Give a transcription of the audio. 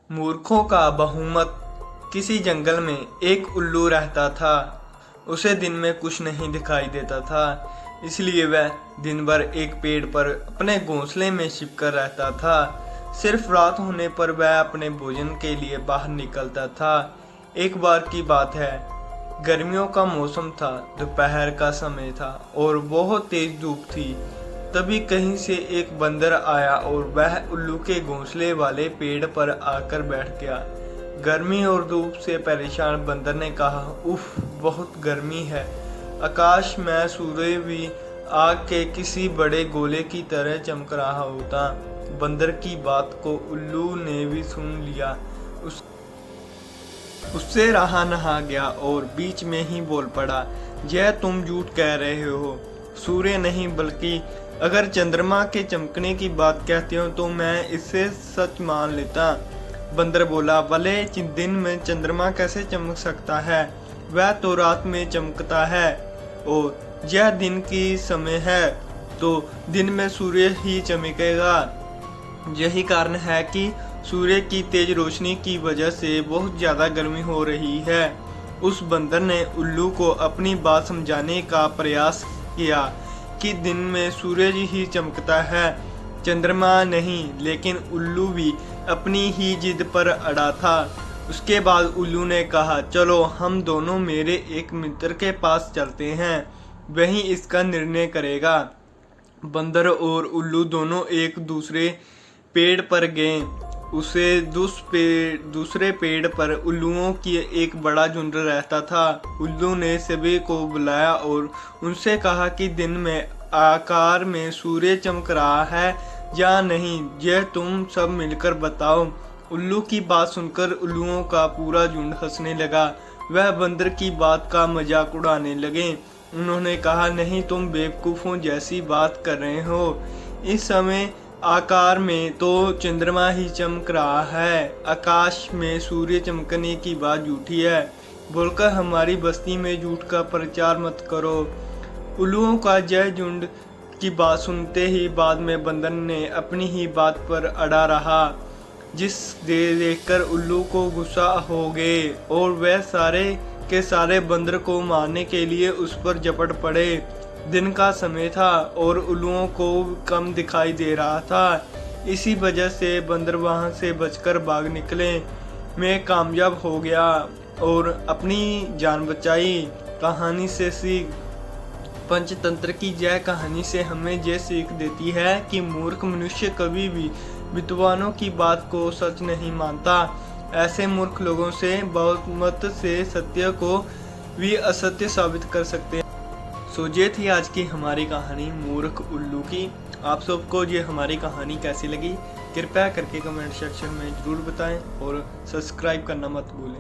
मूर्खों का बहुमत। किसी जंगल में एक उल्लू रहता था। उसे दिन में कुछ नहीं दिखाई देता था, इसलिए वह दिन भर एक पेड़ पर अपने घोंसले में छिपकर रहता था। सिर्फ रात होने पर वह अपने भोजन के लिए बाहर निकलता था। एक बार की बात है, गर्मियों का मौसम था, दोपहर का समय था और बहुत तेज धूप थी। तभी कहीं से एक बंदर आया और वह उल्लू के घोंसले वाले पेड़ पर आकर बैठ गया। गर्मी और धूप से परेशान बंदर ने कहा, उफ, बहुत गर्मी है। आकाश में सूर्य भी आग के किसी बड़े गोले की तरह चमक रहा होता। बंदर की बात को उल्लू ने भी सुन लिया। उससे रहा नहा गया और बीच में ही बोल पड़ा, यह तुम झूठ कह रहे हो। सूर्य नहीं, बल्कि अगर चंद्रमा के चमकने की बात कहते हो तो मैं इसे सच मान लेता। बंदर बोला, भले दिन में चंद्रमा कैसे चमक सकता है, वह तो रात में चमकता है और यह दिन की समय है तो दिन में सूर्य ही चमकेगा। यही कारण है कि सूर्य की तेज रोशनी की वजह से बहुत ज़्यादा गर्मी हो रही है। उस बंदर ने उल्लू को अपनी बात समझाने का प्रयास किया कि दिन में सूरज ही चमकता है, चंद्रमा नहीं। लेकिन उल्लू भी अपनी ही जिद पर अड़ा था। उसके बाद उल्लू ने कहा, चलो हम दोनों मेरे एक मित्र के पास चलते हैं, वही इसका निर्णय करेगा। बंदर और उल्लू दोनों एक दूसरे पेड़ पर गए। उसे दूसरे पेड़ पर उल्लुओं की एक बड़ा झुंड रहता था। उल्लू ने सभी को बुलाया और उनसे कहा कि दिन में आकार में सूर्य चमक रहा है या नहीं, यह तुम सब मिलकर बताओ। उल्लू की बात सुनकर उल्लुओं का पूरा झुंड हंसने लगा। वह बंदर की बात का मजाक उड़ाने लगे। उन्होंने कहा, नहीं, तुम बेवकूफ़ों जैसी बात कर रहे हो। इस समय आकार में तो चंद्रमा ही चमक रहा है, आकाश में सूर्य चमकने की बात झूठी है। बोलकर हमारी बस्ती में झूठ का प्रचार मत करो। उल्लुओं का यह झुंड की बात सुनते ही बाद में बंदर ने अपनी ही बात पर अड़ा रहा, जिस देखकर उल्लू को गुस्सा हो गए और वह सारे के सारे बंदर को मारने के लिए उस पर झपट पड़े। दिन का समय था और उल्लुओं को कम दिखाई दे रहा था, इसी वजह से बंदर वहां से बचकर भाग निकले। मैं कामयाब हो गया और अपनी जान बचाई। कहानी से सीख। पंचतंत्र की यह कहानी से हमें यह सीख देती है कि मूर्ख मनुष्य कभी भी विद्वानों की बात को सच नहीं मानता। ऐसे मूर्ख लोगों से बहुमत से सत्य को भी असत्य साबित कर सकते हैं। सो ये थी आज की हमारी कहानी मूर्ख उल्लू की। आप सबको ये हमारी कहानी कैसी लगी कृपया करके कमेंट सेक्शन में ज़रूर बताएं और सब्सक्राइब करना मत भूलें।